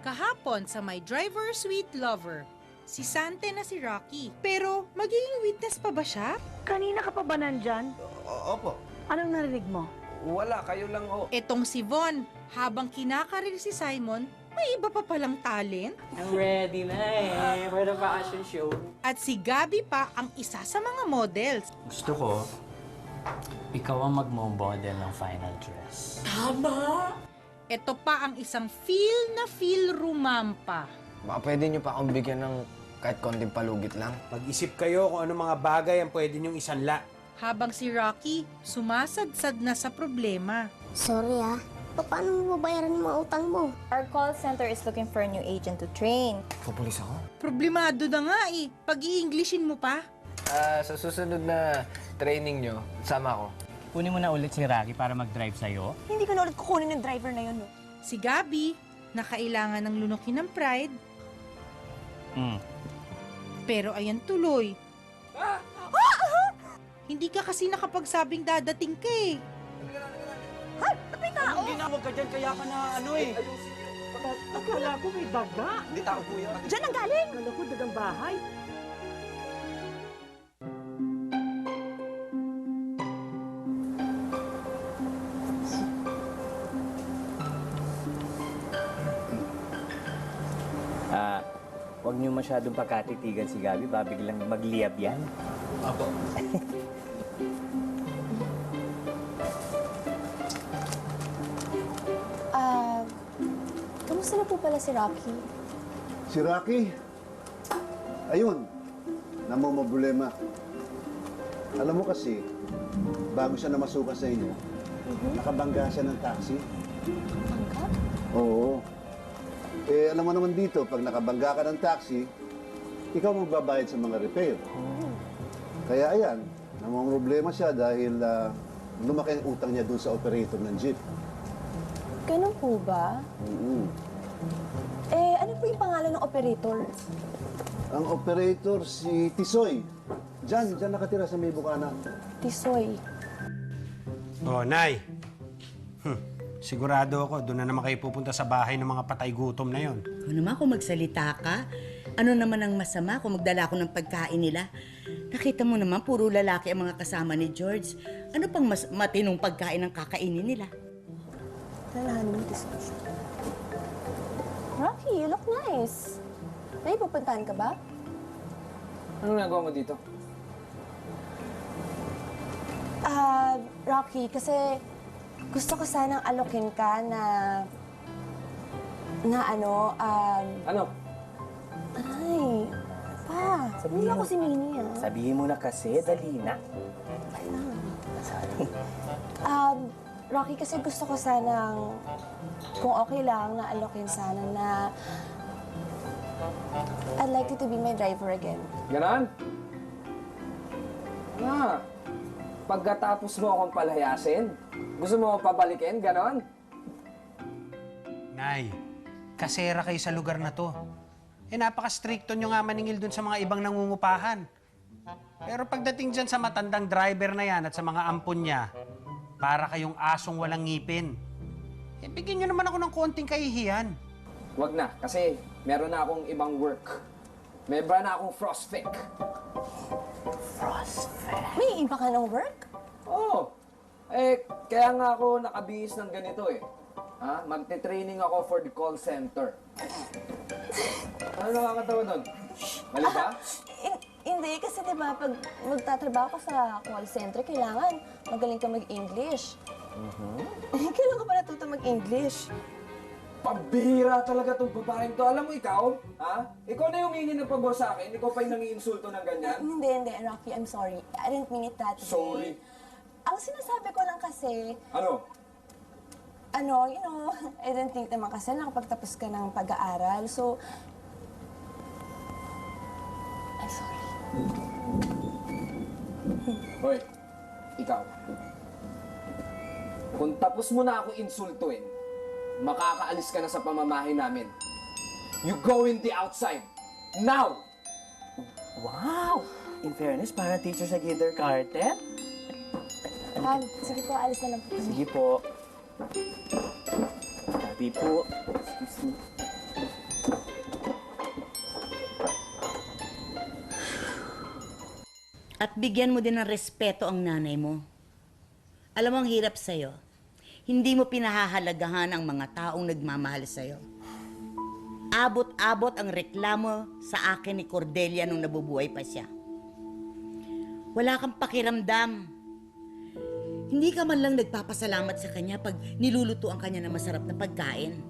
Kahapon sa My Driver Sweet Lover, si Sante na si Rocky. Pero magiging witness pa ba siya? Kanina ka pa ba nandyan? Opo. Anong narinig mo? Wala, kayo lang ho. Etong si Von, habang kinakaril si Simon, may iba pa palang talent. I'm ready na for the fashion show. At si Gabi pa ang isa sa mga models. Gusto ko, ikaw ang magmo-model ng final dress. Ito pa ang isang feel rumampa. Baka pwede nyo pa akong bigyan ng kahit konting palugit lang. Mag-isip kayo kung ano mga bagay ang pwede niyong isanla. Habang si Rocky, sumasadsad na sa problema. Sorry paano mo babayaran yung mga utang mo? Our call center is looking for a new agent to train. Pupulis ako? Problemado na nga pag-i-Englishin mo pa. Sa susunod na training nyo, sama ako. Kunin mo na ulit si Rocky para mag-drive sa'yo. Hindi ko na ulit kukunin yung driver na yun. No? Si Gabi, na kailangan ng lunukin ng pride, pero ayan tuloy. Hindi ka kasi nakapagsabing dadating ka Anong ginawag ka dyan? Kaya ka na Akala ko may daga. Hindi tao po yan. Diyan ang galing. Akala ko dagang bahay. Huwag niyo masyadong pagkatitigan si Gabi, babiglang magliyab yan. Apo. Kamusta na po pala si Rocky? Si Rocky, ayun, namumroblema. Alam mo kasi, bago siya namasukan sa inyo, nakabangga siya ng taxi. Bangka? Oo. Alam mo naman dito, pag nakabangga ka ng taxi, ikaw magbabayad sa mga repair. Kaya ayan, namumroblema siya dahil lumaki ang utang niya dun sa operator ng jeep. Ganun po ba? Ano po yung pangalan ng operator? Ang operator si Tisoy. Diyan nakatira sa may bukana. Tisoy. Oh, Nay. Sigurado ako, doon na naman kayo pupunta sa bahay ng mga patay gutom na yon. Ano naman kung magsalita ka? Ano naman ang masama kung magdala ko ng pagkain nila? Nakita mo naman, puro lalaki ang mga kasama ni George. Ano pang mas matinong pagkain ang kakainin nila? Tanahan mo yung discussion. Rocky, you look nice. May pupuntahan ka ba? Anong nagawa mo dito? Rocky, kasi gusto ko sanang alokin ka na Ano? Ay, pa, hindi ako si Minnie, Sabihin mo na kasi, dali na. Rocky, kasi gusto ko sanang, kung okay lang, na alokin sana na I'd like you to be my driver again. Ganon? Pagkatapos mo akong palayasin, gusto mo akong pabalikin, ganon? Nay, kasera kayo sa lugar na to. Napaka-stricto nyo nga maningil dun sa mga ibang nangungupahan. Pero pagdating dyan sa matandang driver na yan at sa mga ampon niya, para kayong asong walang ngipin. Bigyan nyo naman ako ng konting kahihiyan. Wag na, kasi meron na akong ibang work. Meron na akong frostfix. May iba ka ng work? Oo. Kaya nga ako nakabihis ng ganito Magte-training ako for the call center. Ano nakakatawa nun? Mali ba? Hindi, kasi diba, pag magtatrabaho ka sa call center, kailangan magaling ka mag-English. Kailan ka pa natuto mag-English? Pabihira talaga itong babaeng to. Alam mo ikaw, Ikaw na yung humingi ng pabor sa akin. Ikaw pa yung nangiinsulto ng ganyan. Hindi, Rocky, I'm sorry. I didn't mean it that way. Sorry. Ang sinasabi ko lang kasi, Ano? I didn't think naman kasi nakapagtapos ka ng pag-aaral. So, I'm sorry. Hoy, ikaw. Kung tapos mo na ako insultuin, makakaalis ka na sa pamamahay namin. You go in the outside. Now! Wow! In fairness, para teacher sa kindergarten. Sige po, alis na lang po. Sige po. Sabi po. Excuse me. At bigyan mo din ng respeto ang nanay mo. Alam mo, ang hirap sa'yo. Hindi mo pinahahalagahan ang mga taong nagmamahal sa'yo. Abot-abot ang reklamo sa akin ni Cordelia nung nabubuhay pa siya. Wala kang pakiramdam. Hindi ka man lang nagpapasalamat sa kanya pag niluluto ang kanya ng masarap na pagkain.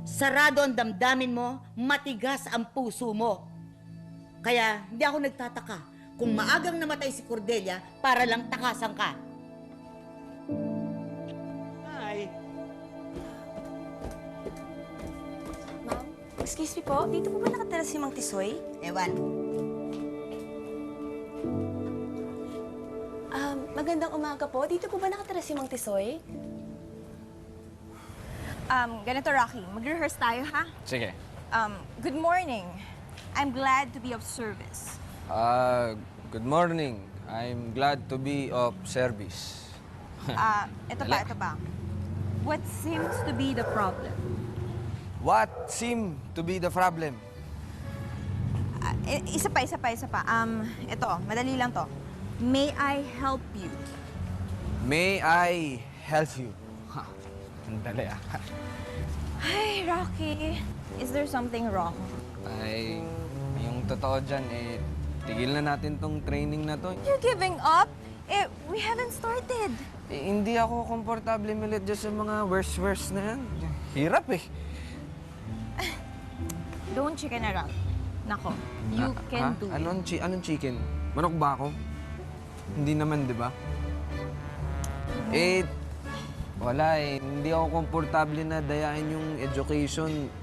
Sarado ang damdamin mo, matigas ang puso mo. Kaya hindi ako nagtataka kung maagang namatay si Cordelia para lang takasan ka. Hi. Ma'am, excuse me po, dito po ba nakatira si Mang Tisoy? Ewan. Magandang umaga po. Dito po ba nakatira si Mang Tisoy? Ganito, Rocky. Mag-rehearse tayo, ha? Sige. Good morning. I'm glad to be of service. Good morning. I'm glad to be of service. Ito pa. What seems to be the problem? What seem to be the problem? Isa pa. Ito, madali lang to. May I help you? May I help you? Ha, ang dali ah. Ay, Rocky. Is there something wrong? Ay, yung totoo dyan, tigil na natin tong training na to. You giving up? We haven't started. Hindi ako komportable milit dyan sa mga worst na yan. Hirap eh. Don't chicken around. Nako, you can do it. Anong chicken? Manok ba ako? Hindi naman, di ba? Wala eh. Hindi ako komportable na dayain yung education.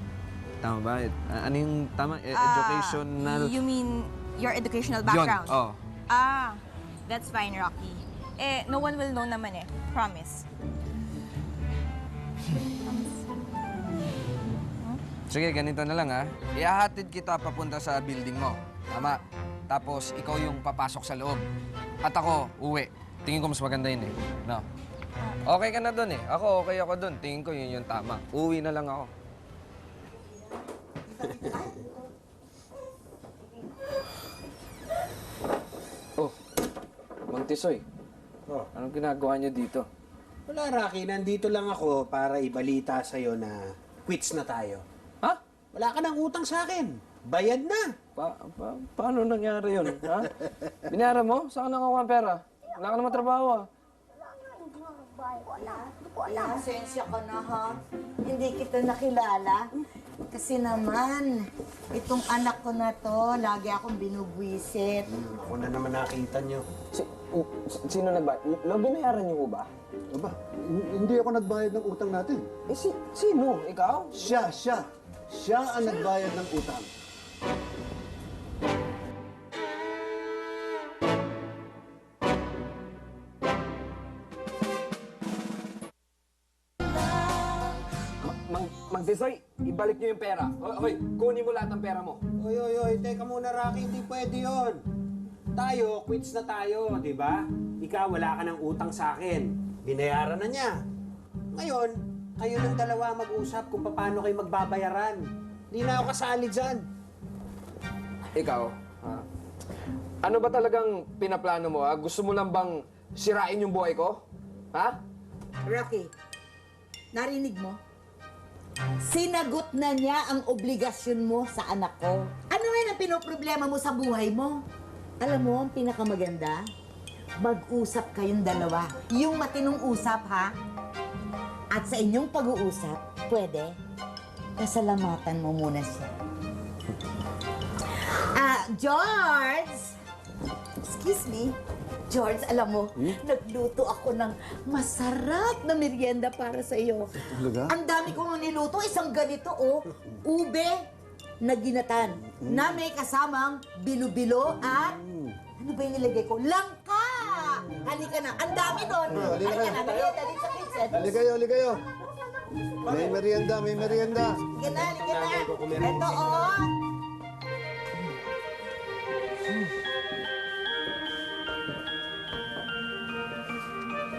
Tama ba? Ano yung tama? Educational... You mean your educational background? Yun, That's fine, Rocky. No one will know naman eh. Promise. Sige, ganito na lang ha. Ihahatid kita papunta sa building mo. Tama. Tapos ikaw yung papasok sa loob. At ako, uwi. Tingin ko mas maganda yun eh. No? Okay ka na dun eh. Okay ako dun. Tingin ko yun yung tama. Uwi na lang ako. Mang Tisoy. Oh. Anong ginagawa niyo dito? Wala, Rocky. Nandito lang ako para ibalita sa'yo na quits na tayo. Ha? Wala ka ng utang sa akin. Bayad na. Paano nangyari yun? Ha? Binara mo? Saan ka nakakuha ang pera? Wala ka naman trabaho ah. Pasensya ka na ha. Hindi kita nakilala. Kasi naman, itong anak ko na to, lagi akong binubwisit. Ako na naman nakita nyo. Sino nagbayad? Binayaran niyo ba? Aba, hindi ako nagbayad ng utang natin. Sino? Ikaw? Siya. Siya ang nagbayad ng utang. Mang Tisoy, ibalik niyo yung pera. Hoy, kunin mo lahat ng pera mo. Oy, teka muna, Rocky. Hindi pwede yun. Tayo, quits na tayo, di ba? Ikaw, wala ka ng utang sa akin. Binayaran na niya. Ngayon, kayo ng dalawa mag-usap kung paano kayo magbabayaran. Hindi na ako kasali dyan. Ikaw, ano ba talagang pinaplano mo? Ha? Gusto mo lang bang sirain yung buhay ko? Ha? Rocky, narinig mo? Sinagot na niya ang obligasyon mo sa anak ko. Ano nga ang pinoproblema mo sa buhay mo? Alam mo, ang pinakamaganda, mag-usap kayong dalawa. Yung matinong usap, ha? At sa inyong pag-uusap, pwede, pasalamatan mo muna siya. George! Excuse me. George, alam mo, nagluto ako ng masarap na merienda para sa iyo. Talaga? Ang dami kong niluto, isang ganito, oh. Ube na ginatan, na may kasamang bilo-bilo at, ano ba yung nilagay ko? Langka! Halika na, ang dami doon. halika Halika na. na, merienda din sa kitchen. Hali kayo. May merienda. Halika na. Ito, oh.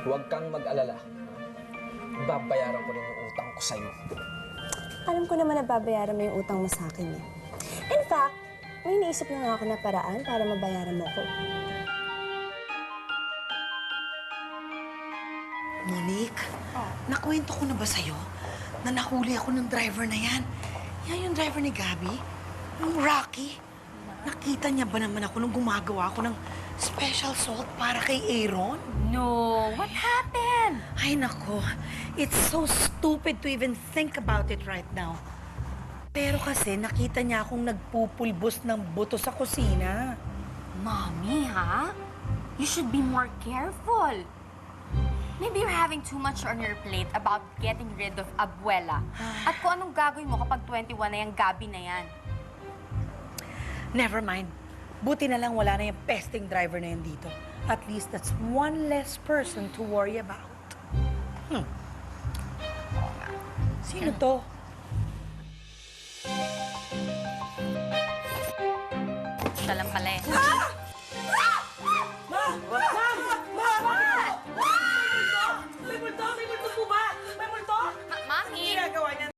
Huwag kang mag-alala. Babayaran ko rin yung utang ko sa'yo. Alam ko naman na babayaran mo yung utang mo sa akin eh. In fact, may iniisip na nga ako na paraan para mabayaran mo ko. Monique, nakwento ko na ba sa'yo na nahuli ako ng driver na yan? Yan yung driver ni Gabby, yung Rocky. Nakita niya ba naman ako nung gumagawa ako ng special salt para kay Aaron? No, what happened? Ay, nako. It's so stupid to even think about it right now. Pero kasi nakita niya akong nagpupulbos ng buto sa kusina. Mommy, ha? You should be more careful. Maybe you're having too much on your plate about getting rid of Abuela. At kung anong gagawin mo kapag 21 na yung Gabi na yan. Never mind. Buti na lang wala na yung pesting driver na yan dito. At least that's one less person to worry about. Sino to? Siya lang pala eh. Ah!